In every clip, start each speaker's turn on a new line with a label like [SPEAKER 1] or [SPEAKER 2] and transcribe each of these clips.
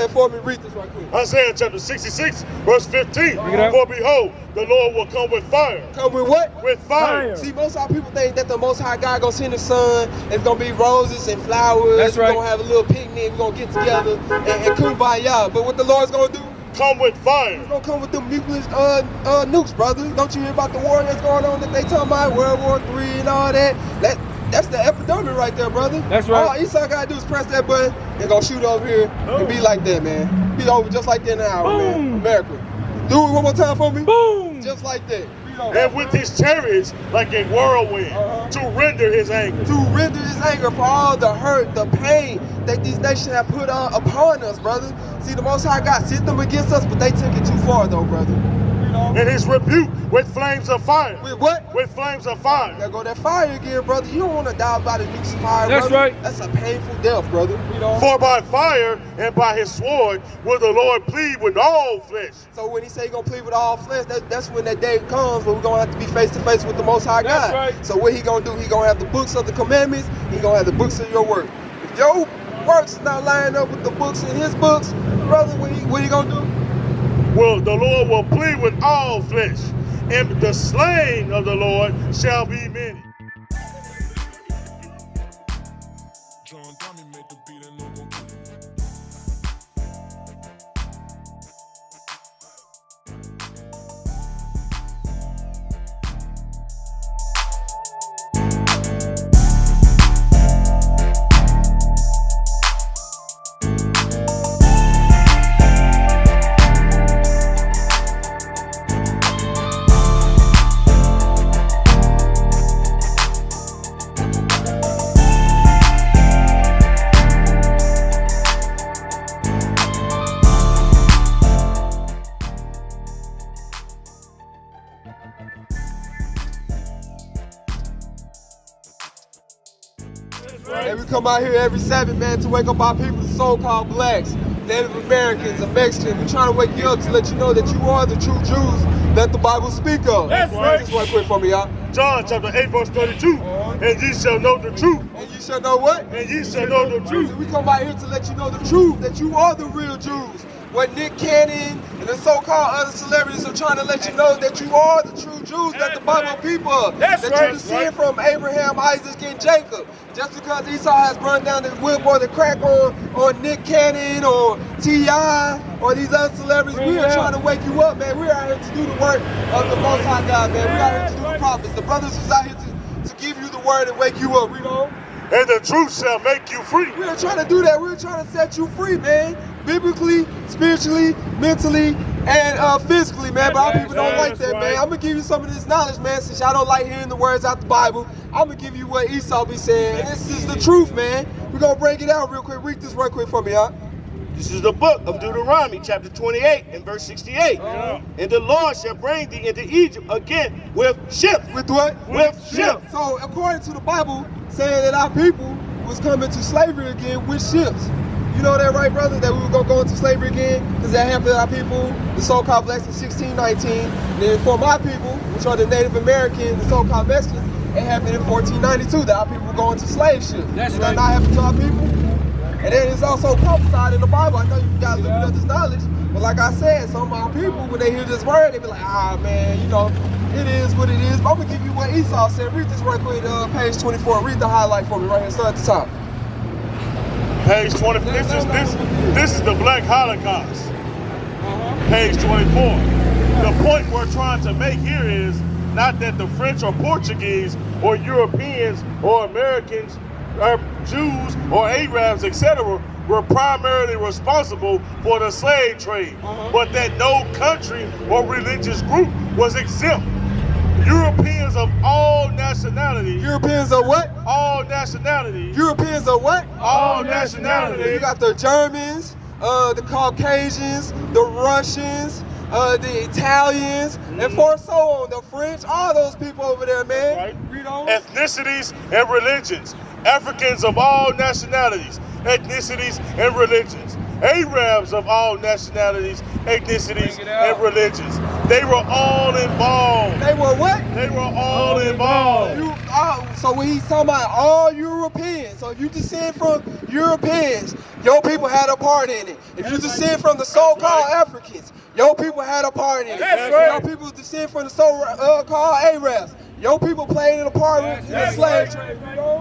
[SPEAKER 1] that for me. Read this right quick.
[SPEAKER 2] Isaiah chapter 66, verse 15. For behold, the Lord will come with fire.
[SPEAKER 1] Come with what?
[SPEAKER 2] With fire.
[SPEAKER 1] See, most of our people think that the Most High God gonna send the sun. It's gonna be roses and flowers.
[SPEAKER 3] That's right.
[SPEAKER 1] We're gonna have a little picnic. We're gonna get together and kumbaya. But what the Lord's gonna do?
[SPEAKER 2] Come with fire.
[SPEAKER 1] He's gonna come with them nuclear nukes, brother. Don't you hear about the war that's going on that they talking about, World War III and all that? That's the epidemic right there, brother.
[SPEAKER 3] That's right.
[SPEAKER 1] All Esau gotta do is press that button and gonna shoot over here and be like that, man. Be over just like that in an hour, man. America. Do it one more time for me.
[SPEAKER 3] Boom.
[SPEAKER 1] Just like that.
[SPEAKER 2] And with his chariots like a whirlwind to render his anger.
[SPEAKER 1] To render his anger for all the hurt, the pain that these nations have put upon us, brother. See, the Most High God sent them against us, but they took it too far, though, brother.
[SPEAKER 2] And his rebuke with flames of fire.
[SPEAKER 1] With what?
[SPEAKER 2] With flames of fire.
[SPEAKER 1] There go that fire again, brother. You don't want to die by the nukes of fire,
[SPEAKER 3] That's
[SPEAKER 1] brother.
[SPEAKER 3] right.
[SPEAKER 1] That's a painful death, brother.
[SPEAKER 2] For by fire and by his sword will the Lord plead with all flesh.
[SPEAKER 1] So when he say he gonna plead with all flesh, that's when that day comes when we're gonna have to be face to face with the Most High God.
[SPEAKER 3] That's right.
[SPEAKER 1] So what he gonna do? He gonna have the books of the commandments. He gonna have the books of your work. If your works not lining up with the books in his books, brother, what he gonna do?
[SPEAKER 2] Well, the Lord will plead with all flesh, and the slain of the Lord shall be many.
[SPEAKER 1] And we come out here every Sabbath, man, to wake up our people, the so-called blacks, Native Americans, and Mexicans. We're trying to wake you up to let you know that you are the true Jews that the Bible speak of.
[SPEAKER 3] That's right.
[SPEAKER 1] Just one quick for me, y'all.
[SPEAKER 2] John chapter 8, verse 32. And ye shall know the truth.
[SPEAKER 1] And you shall know what?
[SPEAKER 2] And ye shall know the truth.
[SPEAKER 1] We come out here to let you know the truth, that you are the real Jews. What Nick Cannon and the so-called other celebrities are trying to let you know that you are the true Jews that the Bible people of.
[SPEAKER 3] That's
[SPEAKER 1] that
[SPEAKER 3] right.
[SPEAKER 1] you descend from Abraham, Isaac, and Jacob. Just because Esau has burned down the whip or the crack on Nick Cannon or T.I. or these other celebrities, we are trying to wake you up, man. We're out here to do the work of the Most High God, man. We're out here to do the prophets. The brothers is out here to give you the word and wake you up, you know?
[SPEAKER 2] And the truth shall make you free.
[SPEAKER 1] We're trying to do that. We're trying to set you free, man. Biblically, spiritually, mentally, and physically, man. But our people don't like that, man. I'm going to give you some of this knowledge, man. Since y'all don't like hearing the words out the Bible, I'm going to give you what Esau be saying. This is the truth, man. We're going to break it out real quick. Read this real quick for me, y'all.
[SPEAKER 4] This is the book of Deuteronomy, chapter 28 and verse 68. And the Lord shall bring thee into Egypt again with ships.
[SPEAKER 1] With what?
[SPEAKER 4] With ships.
[SPEAKER 1] So, according to the Bible, saying that our people was coming to slavery again with ships. You know that, right, brother? That we were going to go into slavery again? Because that happened to our people, the so-called blacks, in 1619. And then for my people, which are the Native Americans, the so-called Mexicans, it happened in 1492 that our people were going to slave ships.
[SPEAKER 3] That's
[SPEAKER 1] Did
[SPEAKER 3] right.
[SPEAKER 1] that not happen to our people? And then it's also prophesied in the Bible. I know you got a little bit of this knowledge, but like I said, some of our people, when they hear this word, they be like, man, you know, it is what it is. But I'm going to give you what Esau said. Read this right quick, page 24. Read the highlight for me right here. Start at the top.
[SPEAKER 2] Page 20. This is the Black Holocaust. Page 24. The point we're trying to make here is not that the French or Portuguese or Europeans or Americans or Jews or Arabs, etc., were primarily responsible for the slave trade, but that no country or religious group was exempt. Europeans of all nationalities.
[SPEAKER 1] Europeans are what?
[SPEAKER 2] All nationalities.
[SPEAKER 1] Europeans are what?
[SPEAKER 2] All nationalities.
[SPEAKER 1] You got the Germans, the Caucasians, the Russians, the Italians, and for so on, the French, all those people over there, man.
[SPEAKER 2] Right.
[SPEAKER 1] Read on.
[SPEAKER 2] Ethnicities and religions. Africans of all nationalities, ethnicities, and religions. Arabs of all nationalities, ethnicities, and religions. They were all involved.
[SPEAKER 1] They were what?
[SPEAKER 2] They were all involved.
[SPEAKER 1] So when he's talking about all Europeans, so if you descend from Europeans, your people had a part in it. If you descend from the so-called Africans, your people had a part in it.
[SPEAKER 4] That's right.
[SPEAKER 1] Your people descend from the so-called Arabs, your people played a part in the slave trade.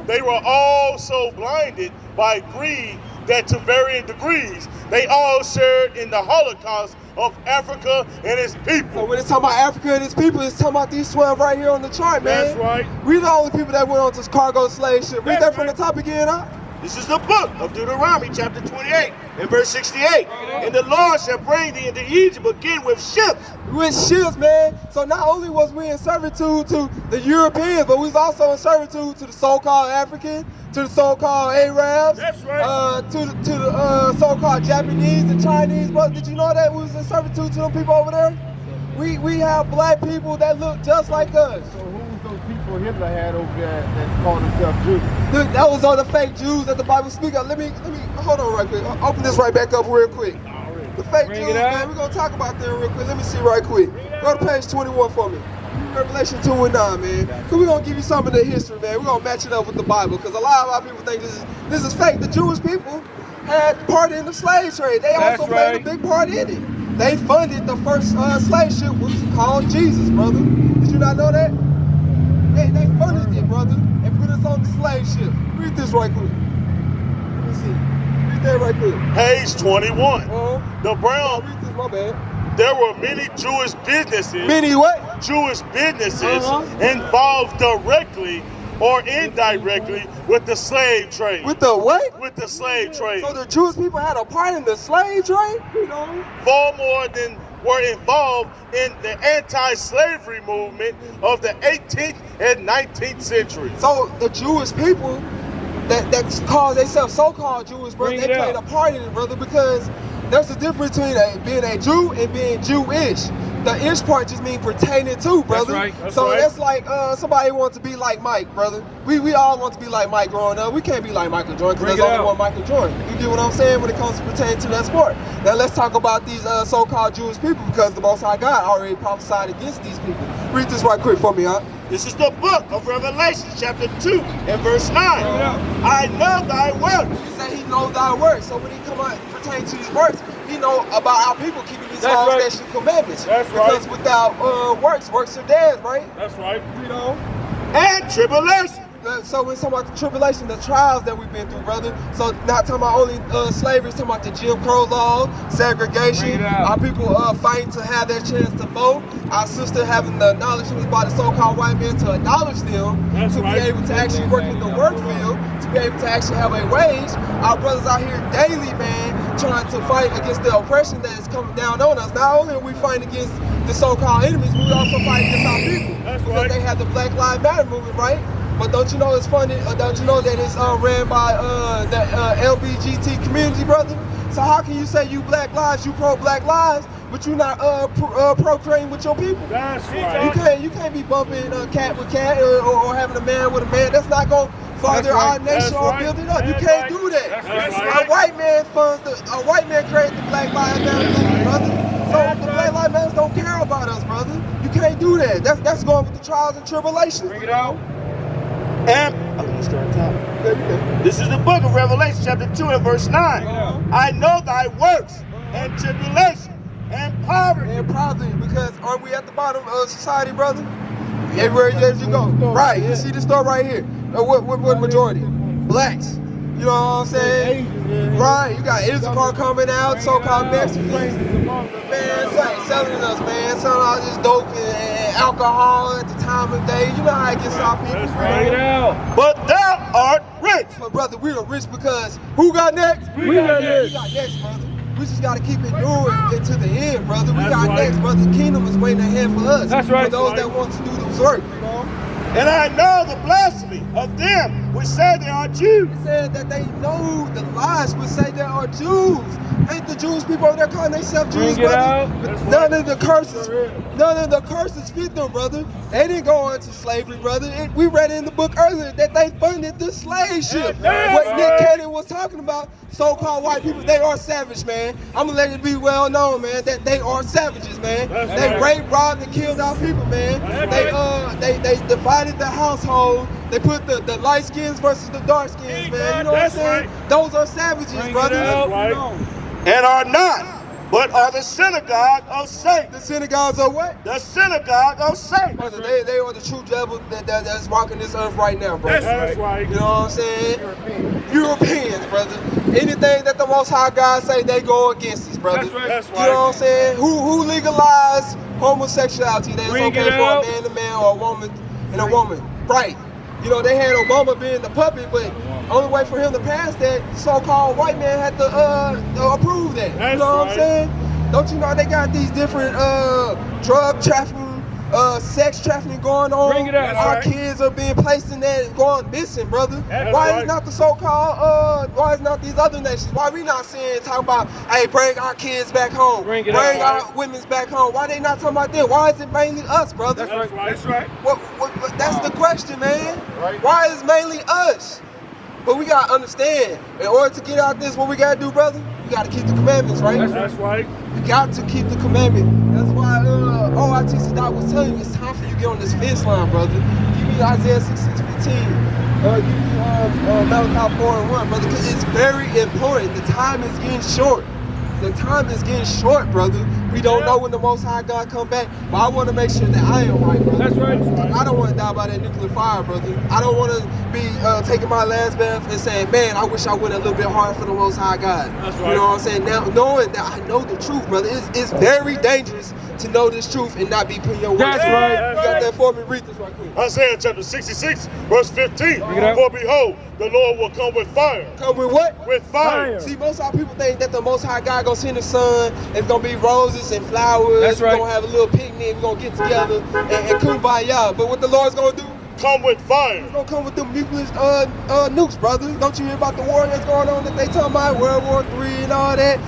[SPEAKER 2] They were all so blinded by greed that to varying degrees, they all shared in the Holocaust of Africa and its
[SPEAKER 1] So
[SPEAKER 2] people.
[SPEAKER 1] when it's talking about Africa and its people, it's talking about these 12 right here on the chart, man.
[SPEAKER 2] That's right.
[SPEAKER 1] We the only people that went on this cargo slave ship. Read
[SPEAKER 2] That's
[SPEAKER 1] that from
[SPEAKER 2] right.
[SPEAKER 1] the top again, huh?
[SPEAKER 4] This is the book of Deuteronomy, chapter 28, and verse 68. And the Lord shall bring thee into Egypt again with ships.
[SPEAKER 1] With ships, man. So not only was we in servitude to the Europeans, but we was also in servitude to the so-called African, to the so-called Arabs,
[SPEAKER 2] That's right.
[SPEAKER 1] to the so-called Japanese and Chinese. But did you know that we was in servitude to them people over there? We have black people that look just like us.
[SPEAKER 3] So who's those people Hitler had over there that called themselves Jews?
[SPEAKER 1] Look, that was all the fake Jews that the Bible speak of. Let me hold on right quick. Open this right back up real quick. The fake
[SPEAKER 3] Bring
[SPEAKER 1] Jews,
[SPEAKER 3] it out.
[SPEAKER 1] man. We're gonna talk about them real quick. Let me see right quick. Go to page 21 for me. Revelation 2 and 9, man. Cause we're gonna give you some of the history, man. We're gonna match it up with the Bible, because a lot of people think this is fake. The Jewish people had part in the slave trade. They also
[SPEAKER 3] That's
[SPEAKER 1] played
[SPEAKER 3] right.
[SPEAKER 1] a big part in it. They funded the first slave ship, which was called Jesus, brother. Did you not know that? They funded it, brother, and put us on the slave ship. Read this right quick. Let me see. Read that right quick.
[SPEAKER 2] Page 21. The
[SPEAKER 1] Oh,
[SPEAKER 2] brown,
[SPEAKER 1] read this, my bad.
[SPEAKER 2] there were many Jewish businesses.
[SPEAKER 1] Many what?
[SPEAKER 2] Jewish businesses
[SPEAKER 1] Uh-huh.
[SPEAKER 2] involved directly or indirectly with the slave trade.
[SPEAKER 1] With the what?
[SPEAKER 2] With the slave trade.
[SPEAKER 1] So the Jewish people had a part in the slave trade? You know?
[SPEAKER 2] Far more than were involved in the anti-slavery movement of the 18th and 19th century.
[SPEAKER 1] So the Jewish people that call themselves so-called Jewish, brother,
[SPEAKER 3] Bring
[SPEAKER 1] they
[SPEAKER 3] it
[SPEAKER 1] played
[SPEAKER 3] out.
[SPEAKER 1] a part in it, brother, because there's a difference between being a Jew and being Jewish. The ish part just means pertaining to, brother.
[SPEAKER 3] right,
[SPEAKER 2] that's
[SPEAKER 1] So
[SPEAKER 2] right.
[SPEAKER 1] that's like somebody wants to be like Mike, brother. We all want to be like Mike growing up. We can't be like Michael Jordan, because
[SPEAKER 3] Bring
[SPEAKER 1] there's
[SPEAKER 3] it
[SPEAKER 1] only
[SPEAKER 3] out.
[SPEAKER 1] one Michael Jordan. You get what I'm saying when it comes to pertaining to that sport. Now let's talk about these so-called Jewish people, because the Most High God already prophesied against these people. Read this right quick for me, huh?
[SPEAKER 4] This is the book of Revelation, chapter 2, and verse 9. I know thy works.
[SPEAKER 1] He said he knows thy works. So when he come out pertain to these works, he know about our people keeping these
[SPEAKER 2] That's
[SPEAKER 1] laws,
[SPEAKER 2] right.
[SPEAKER 1] statutes, and commandments.
[SPEAKER 2] That's right.
[SPEAKER 1] Because without works are dead, right?
[SPEAKER 2] That's right.
[SPEAKER 1] You know.
[SPEAKER 4] And tribulation.
[SPEAKER 1] So we're talking about the tribulation, the trials that we've been through, brother. So not talking about only slavery, talking about the Jim Crow law, segregation,
[SPEAKER 3] Bring it out.
[SPEAKER 1] our people fighting to have their chance to vote, our sister having the knowledge by the so-called white man to acknowledge them,
[SPEAKER 2] That's
[SPEAKER 1] to
[SPEAKER 2] right.
[SPEAKER 1] be able to actually work in the work field, to be able to actually have a wage. Our brothers out here daily, man, trying to fight against the oppression that is coming down on us. Not only are we fighting against the so-called enemies, we also fight against our people.
[SPEAKER 2] That's
[SPEAKER 1] Because
[SPEAKER 2] right.
[SPEAKER 1] they have the Black Lives Matter movement, right? But don't you know it's funny? Don't you know that it's ran by the LBGT community, brother? So how can you say you Black Lives, you pro-Black Lives, but you not procreating with your people?
[SPEAKER 2] That's
[SPEAKER 1] You
[SPEAKER 2] right.
[SPEAKER 1] can't be bumping cat with cat or having a man with a man. That's not gonna further our nation
[SPEAKER 2] That's
[SPEAKER 1] or
[SPEAKER 2] right.
[SPEAKER 1] build it up. You
[SPEAKER 2] That's
[SPEAKER 1] can't
[SPEAKER 2] right.
[SPEAKER 1] do that.
[SPEAKER 2] That's
[SPEAKER 1] A
[SPEAKER 2] right.
[SPEAKER 1] white man a white man created the Black Lives Matter movement, brother. So the Black Lives Matter don't care about us, brother. You can't do that. That's going with the trials and tribulations.
[SPEAKER 3] Bring it out.
[SPEAKER 4] And I'm gonna start top. This is the book of Revelation, chapter 2, and verse 9. I know thy works and tribulation and poverty.
[SPEAKER 1] And probably because aren't we at the bottom of society, brother? Everywhere you go. Right, you see the store right here. What majority? Blacks. You know what I'm saying? Right, you got Issachar coming out, so-called Mexicans. Man, selling us, man. Selling all this dope and alcohol at the time of day. You know how it gets our people.
[SPEAKER 2] That's
[SPEAKER 3] Bring
[SPEAKER 2] right.
[SPEAKER 3] it out.
[SPEAKER 4] But thou art rich.
[SPEAKER 1] But brother, we are rich because who got next?
[SPEAKER 3] We got next.
[SPEAKER 1] We got next, brother. We just gotta keep enduring until the end, brother. We
[SPEAKER 2] That's
[SPEAKER 1] got
[SPEAKER 2] right.
[SPEAKER 1] next, brother. The kingdom is waiting ahead for us.
[SPEAKER 3] That's right.
[SPEAKER 1] For those
[SPEAKER 2] That's
[SPEAKER 1] that
[SPEAKER 2] right.
[SPEAKER 1] want to do this work, you know.
[SPEAKER 4] And I know the blasphemy of them which say they are Jews.
[SPEAKER 1] He said that they know the lies which say they are Jews. Ain't the Jews Jewish people over there calling themselves Jews,
[SPEAKER 3] Bring it
[SPEAKER 1] brother.
[SPEAKER 3] out.
[SPEAKER 1] But none of the curses fit them, brother. They didn't go into slavery, brother. We read in the book earlier that they funded the slave ship. What Nick Cannon was talking about, so-called white people, they are savage, man. I'm gonna let it be well known, man, that they are savages, man. They raped, robbed, and killed our people, man. They divided the household. They put the light skins versus the dark skins, man. You know what I'm saying? Those are savages, brother.
[SPEAKER 2] That's right.
[SPEAKER 4] And are not, but are the synagogue of Satan.
[SPEAKER 1] The synagogues are what?
[SPEAKER 4] The synagogue of Satan.
[SPEAKER 1] Brother, they are the true devil that's walking this earth right now, brother.
[SPEAKER 2] That's right.
[SPEAKER 1] You know what I'm saying? Europeans, brother. Anything that the Most High God say, they go against us, brother.
[SPEAKER 2] That's right.
[SPEAKER 1] You know what I'm saying? Who legalized homosexuality? That it's
[SPEAKER 3] Bring
[SPEAKER 1] okay
[SPEAKER 3] it
[SPEAKER 1] for
[SPEAKER 3] out.
[SPEAKER 1] a man to man or a woman and a woman. Right. You know, they had Obama being the puppet, but only way for him to pass that, so-called white man had to approve that.
[SPEAKER 2] That's
[SPEAKER 1] you know what I'm
[SPEAKER 2] right.
[SPEAKER 1] saying? Don't you know they got these different drug trafficking, sex trafficking going on?
[SPEAKER 3] Bring it out.
[SPEAKER 1] Our
[SPEAKER 2] That's right.
[SPEAKER 1] kids are being placed in that, going missing, brother.
[SPEAKER 2] That's
[SPEAKER 1] Why
[SPEAKER 2] right.
[SPEAKER 1] is not the so-called, why is not these other nations? Why we not seeing, talk about, hey, bring our kids back home.
[SPEAKER 3] Bring it
[SPEAKER 1] Bring
[SPEAKER 3] out.
[SPEAKER 1] our women's back home. Why they not talking about them? Why is it mainly us, brother?
[SPEAKER 2] That's right. That's right.
[SPEAKER 1] What, that's the question, man.
[SPEAKER 3] Right.
[SPEAKER 1] Why is it mainly us? But we gotta understand, in order to get out this, what we gotta do, brother? We gotta keep the commandments, right?
[SPEAKER 2] That's right.
[SPEAKER 1] You got to keep the commandment. That's why OIT Sadat was telling you it's time for you to get on this fence line, brother. Give me Isaiah 66:15. Give me Malachi 4:1, brother, because it's very important. The time is getting short. The time is getting short, brother. We don't know when the Most High God come back, but I want to make sure that I am right, brother.
[SPEAKER 3] That's right.
[SPEAKER 1] I don't want to die by that nuclear fire, brother. I don't want to be taking my last breath and saying, man, I wish I went a little bit harder for the Most High God.
[SPEAKER 2] That's
[SPEAKER 1] You
[SPEAKER 2] right.
[SPEAKER 1] know what I'm saying? Now, knowing that I know the truth, brother, it's very dangerous to know this truth and not be putting your words
[SPEAKER 3] That's
[SPEAKER 1] in.
[SPEAKER 3] right.
[SPEAKER 1] You got that for me? Read this right quick.
[SPEAKER 2] Isaiah chapter 66, verse 15.
[SPEAKER 3] Bring it out.
[SPEAKER 2] For behold, the Lord will come with fire.
[SPEAKER 1] Come with what?
[SPEAKER 2] With fire.
[SPEAKER 1] See, most of our people think that the Most High God gonna send the sun. It's gonna be roses and flowers.
[SPEAKER 3] That's right.
[SPEAKER 1] We're gonna have a little picnic. We're gonna get together and kumbaya. But what the Lord's gonna do?
[SPEAKER 2] Come with fire.
[SPEAKER 1] It's gonna come with them nuclear nukes, brother. Don't you hear about the war that's going on that they talking about, World War III and all that?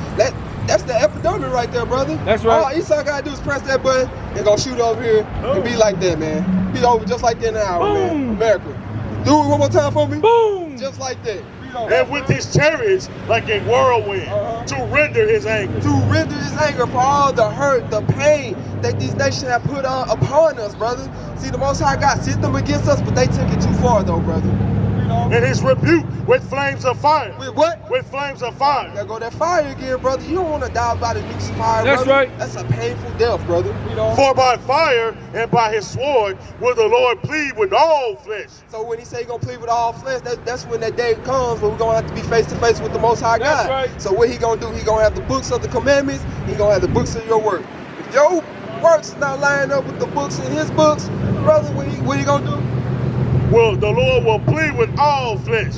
[SPEAKER 1] That's the epidemic right there, brother.
[SPEAKER 3] That's right.
[SPEAKER 1] All Esau gotta do is press that button and go shoot over here and be like that, man. Be over just like that in an hour, man.
[SPEAKER 3] Boom.
[SPEAKER 1] America. Do it one more time for me.
[SPEAKER 3] Boom.
[SPEAKER 1] Just like that.
[SPEAKER 2] And with his chariots like a whirlwind to render his anger.
[SPEAKER 1] To render his anger for all the hurt, the pain that these nations have put upon us, brother. See, the Most High God sent them against us, but they took it too far, though, brother. You know?
[SPEAKER 2] And his rebuke with flames of fire.
[SPEAKER 1] With what?
[SPEAKER 2] With flames of fire.
[SPEAKER 1] There go that fire again, brother. You don't want to die by the nukes of fire,
[SPEAKER 3] That's
[SPEAKER 1] brother.
[SPEAKER 3] right.
[SPEAKER 1] That's a painful death, brother. You know?
[SPEAKER 2] For by fire and by his sword will the Lord plead with all flesh.
[SPEAKER 1] So when he say he gonna plead with all flesh, that's when that day comes when we're gonna have to be face to face with the Most High
[SPEAKER 3] That's
[SPEAKER 1] God.
[SPEAKER 3] right.
[SPEAKER 1] So what he gonna do? He gonna have the books of the commandments. He gonna have the books of your work. If your works not lining up with the books in his books, brother, what he gonna do?
[SPEAKER 2] Well, the Lord will plead with all flesh,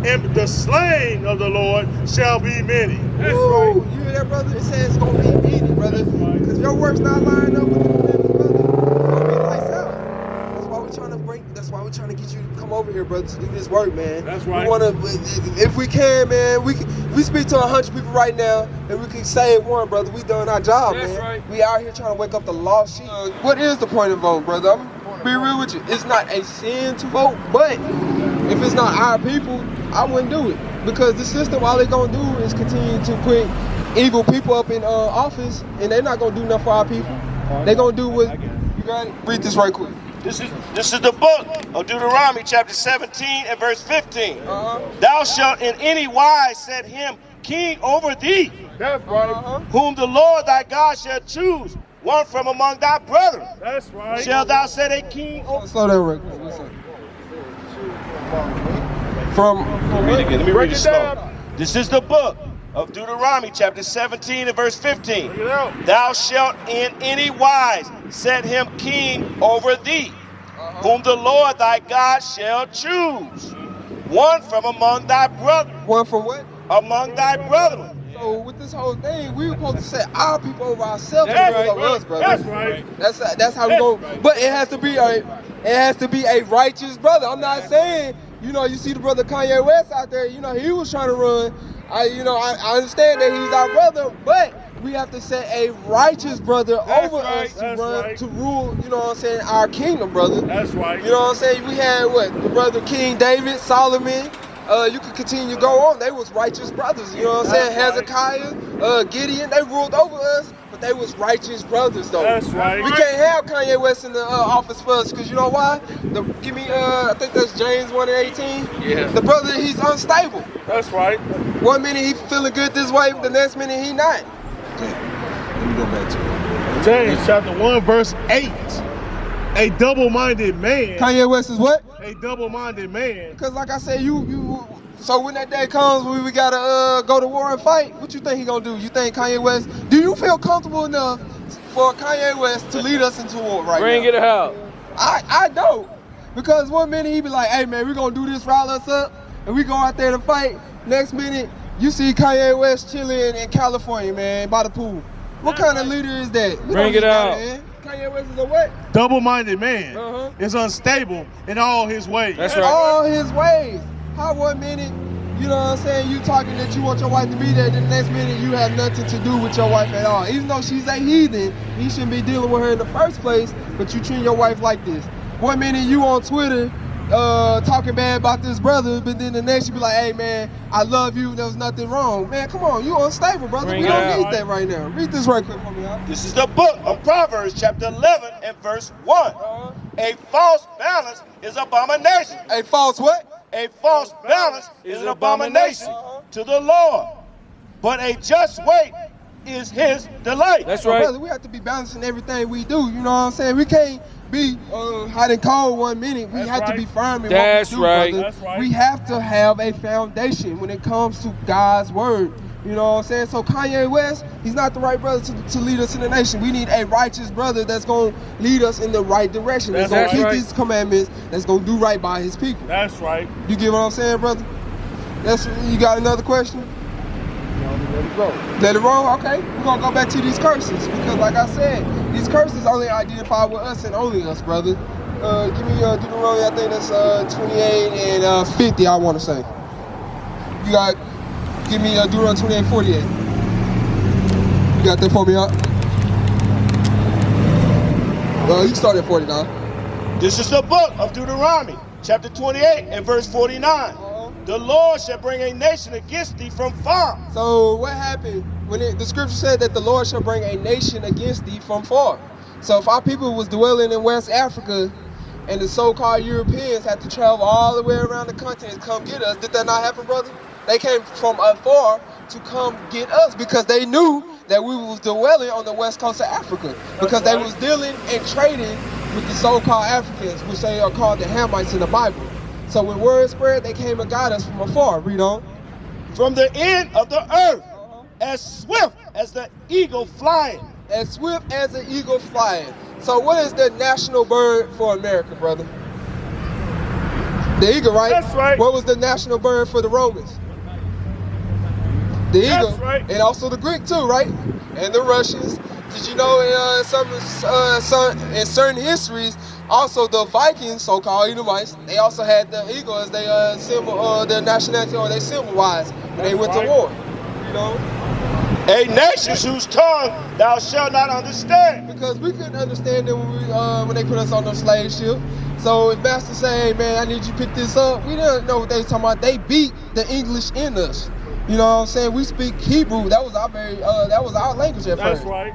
[SPEAKER 2] and the slain of the Lord shall be many.
[SPEAKER 1] Ooh, you hear that, brother? It says it's gonna be many, brother. Because your works not lining up with the commandments, brother. It's gonna be lights out. That's why we're trying to get you to come over here, brother, to do this work, man.
[SPEAKER 2] That's right.
[SPEAKER 1] We wanna, if we can, man, we speak to 100 people right now, and we can save one, brother. We doing our job,
[SPEAKER 3] That's
[SPEAKER 1] man.
[SPEAKER 3] right.
[SPEAKER 1] We out here trying to wake up the lost sheep. What is the point of vote, brother? I'm gonna be real with you. It's not a sin to vote, but if it's not our people, I wouldn't do it. Because the system, all they're gonna do is continue to put evil people up in office, and they're not gonna do nothing for our people. They're gonna do what, you got it? Read this right quick.
[SPEAKER 4] This is the book of Deuteronomy, chapter 17 and verse 15. Thou shalt in any wise set him king over thee,
[SPEAKER 3] That's right.
[SPEAKER 4] whom the Lord thy God shall choose, one from among thy brethren.
[SPEAKER 2] That's right.
[SPEAKER 4] Shall thou set a king over
[SPEAKER 1] Slow down right quick. Listen. From
[SPEAKER 4] Let me read it slow.
[SPEAKER 3] down.
[SPEAKER 4] This is the book of Deuteronomy, chapter 17 and verse 15.
[SPEAKER 2] Bring it out.
[SPEAKER 4] Thou shalt in any wise set him king over thee, whom the Lord thy God shall choose, one from among thy brethren.
[SPEAKER 1] one from what?
[SPEAKER 4] Among thy brethren.
[SPEAKER 1] So with this whole thing, we were supposed to set our people over ourselves
[SPEAKER 3] That's
[SPEAKER 1] instead of
[SPEAKER 3] right.
[SPEAKER 1] us, brother.
[SPEAKER 2] That's right.
[SPEAKER 1] That's how we go. But it has to be a righteous brother. I'm not saying, you know, you see the brother Kanye West out there, you know, he was trying to run. I understand that he's our brother, but we have to set a righteous brother
[SPEAKER 2] That's
[SPEAKER 1] over
[SPEAKER 2] right,
[SPEAKER 1] us to
[SPEAKER 2] that's
[SPEAKER 1] run
[SPEAKER 2] right.
[SPEAKER 1] to rule. You know what I'm saying? Our kingdom, brother.
[SPEAKER 2] That's right.
[SPEAKER 1] You know what I'm saying? We had what? The brother King David, Solomon. You could continue to go on. They was righteous brothers. You know what I'm saying?
[SPEAKER 2] That's right.
[SPEAKER 1] Hezekiah, Gideon. They ruled over us, but they was righteous brothers though.
[SPEAKER 2] That's right.
[SPEAKER 1] We can't have Kanye West in the office for us, because you know why? Give me, I think that's James 1:18.
[SPEAKER 2] Yeah.
[SPEAKER 1] The brother, he's unstable.
[SPEAKER 2] That's right.
[SPEAKER 1] One minute he feeling good this way, the next minute he not. Let me go back to it.
[SPEAKER 2] James chapter 1 verse 8. A double-minded man.
[SPEAKER 1] Kanye West is what?
[SPEAKER 2] A double-minded man.
[SPEAKER 1] Because like I said, so when that day comes when we gotta go to war and fight, what you think he gonna do? You think Kanye West, do you feel comfortable enough for Kanye West to lead us into war right
[SPEAKER 5] Bring
[SPEAKER 1] now?
[SPEAKER 5] it out.
[SPEAKER 1] I don't. Because one minute he be like, hey man, we gonna do this, rile us up, and we go out there to fight. Next minute, you see Kanye West chilling in California, man, by the pool. What kind of leader is that? We
[SPEAKER 5] Bring
[SPEAKER 1] don't
[SPEAKER 5] it
[SPEAKER 1] need that,
[SPEAKER 5] out.
[SPEAKER 1] man. Kanye West is a what?
[SPEAKER 2] Double-minded man
[SPEAKER 1] Uh-huh.
[SPEAKER 2] is unstable in all his ways.
[SPEAKER 5] That's right.
[SPEAKER 1] All his ways. How one minute, you know what I'm saying, you talking that you want your wife to be there, then the next minute you have nothing to do with your wife at all. Even though she's a heathen, you shouldn't be dealing with her in the first place, but you treat your wife like this. One minute you on Twitter talking bad about this brother, but then the next you be like, hey man, I love you, there's nothing wrong. Man, come on, you unstable, brother.
[SPEAKER 5] Bring
[SPEAKER 1] We
[SPEAKER 5] it
[SPEAKER 1] don't
[SPEAKER 5] out.
[SPEAKER 1] need that right now. Read this right quick for me, y'all.
[SPEAKER 4] This is the book of Proverbs, chapter 11 and verse 1. A false balance is abomination.
[SPEAKER 1] Hey, false what?
[SPEAKER 4] A false balance is an abomination
[SPEAKER 1] Uh-huh.
[SPEAKER 4] to the Lord. But a just weight is his delight.
[SPEAKER 5] That's
[SPEAKER 1] So,
[SPEAKER 5] right.
[SPEAKER 1] brother, we have to be balancing everything we do. You know what I'm saying? We can't be hot and cold one minute. We
[SPEAKER 2] That's
[SPEAKER 1] have to
[SPEAKER 2] right.
[SPEAKER 1] be firm in
[SPEAKER 5] That's
[SPEAKER 1] what we do,
[SPEAKER 5] right.
[SPEAKER 1] brother.
[SPEAKER 2] That's right.
[SPEAKER 1] We have to have a foundation when it comes to God's word. You know what I'm saying? So Kanye West, he's not the right brother to lead us in the nation. We need a righteous brother that's going to lead us in the right direction. That's going
[SPEAKER 2] That's
[SPEAKER 1] to keep
[SPEAKER 5] right.
[SPEAKER 1] these commandments. That's going to do right by his people.
[SPEAKER 2] That's right.
[SPEAKER 1] You get what I'm saying, brother? You got another question?
[SPEAKER 3] Let it go.
[SPEAKER 1] Let it roll? Okay. We're going to go back to these curses because, like I said, these curses only identify with us and only us, brother. Give me Deuteronomy, I think that's 28 and 50, I want to say. You got, give me Deuteronomy 28 and 48. You got that for me, huh? You can start at 49.
[SPEAKER 4] This is the book of Deuteronomy, chapter 28 and verse 49. The Lord shall bring a nation against thee from far.
[SPEAKER 1] So what happened when the scripture said that the Lord shall bring a nation against thee from far? So if our people was dwelling in West Africa and the so-called Europeans had to travel all the way around the continent to come get us, did that not happen, brother? They came from afar to come get us because they knew that we was dwelling on the west coast of Africa because they was dealing and trading with the so-called Africans, which they are called the Hamites in the Bible. So when word spread, they came and got us from afar. Read on.
[SPEAKER 4] From the end of the earth, as swift as the eagle flying.
[SPEAKER 1] As swift as an eagle flying. So what is the national bird for America, brother? The eagle, right?
[SPEAKER 2] That's right.
[SPEAKER 1] What was the national bird for the Romans? The eagle.
[SPEAKER 2] That's right.
[SPEAKER 1] And also the Greek too, right? And the Russians. Did you know in certain histories, also the Vikings, so-called Edomites, they also had the eagle as their symbol, their nationality or their symbol-wise when they went to war. You know?
[SPEAKER 4] A nation whose tongue thou shalt not understand.
[SPEAKER 1] Because we couldn't understand them when they put us on the slave ship. So if master say, hey man, I need you to pick this up, we didn't know what they was talking about. They beat the English in us. You know what I'm saying? We speak Hebrew. That was our that was our language at
[SPEAKER 2] That's
[SPEAKER 1] first.
[SPEAKER 2] right.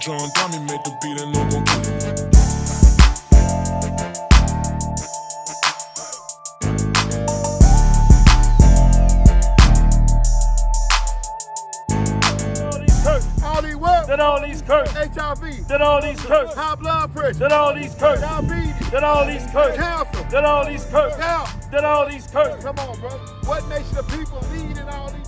[SPEAKER 6] John Dummy made the beat and no go.
[SPEAKER 3] All these what?
[SPEAKER 2] Did all these curses.
[SPEAKER 3] HIV.
[SPEAKER 2] Did all these curses.
[SPEAKER 3] High blood pressure.
[SPEAKER 2] Did all these curses.
[SPEAKER 3] Diabetes.
[SPEAKER 2] Did all these curses.
[SPEAKER 3] Cancer.
[SPEAKER 2] Did all these curses.
[SPEAKER 3] Gout.
[SPEAKER 2] Did all these curses.
[SPEAKER 3] Come on, bro. What nation of people lead in all these